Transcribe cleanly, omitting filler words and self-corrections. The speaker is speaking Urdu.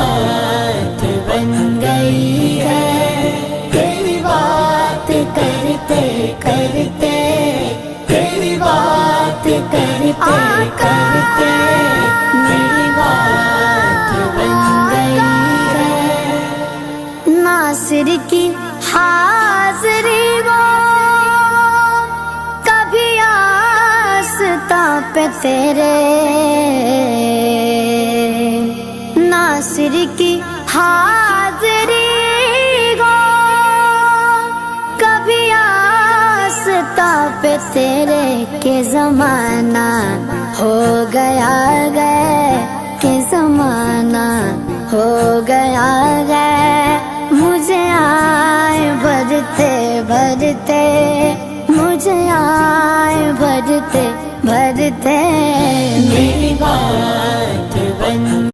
بات بن گئی ہے، تیری بات کرتے کرتے، تیری بات کرتے کرتے میری بات بن گئی ہے۔ ناصر کی حاضری وہ کبھی آستاں پہ تیرے، ناصر کی حاضری وہ کبھی آستاں پہ تیرے، کہ زمانہ ہو گیا گئے، کہ زمانہ ہو گیا گئے، مجھے آئے بھرتے بھرتے، مجھے آئے بھرتے بھرتے میری بات بن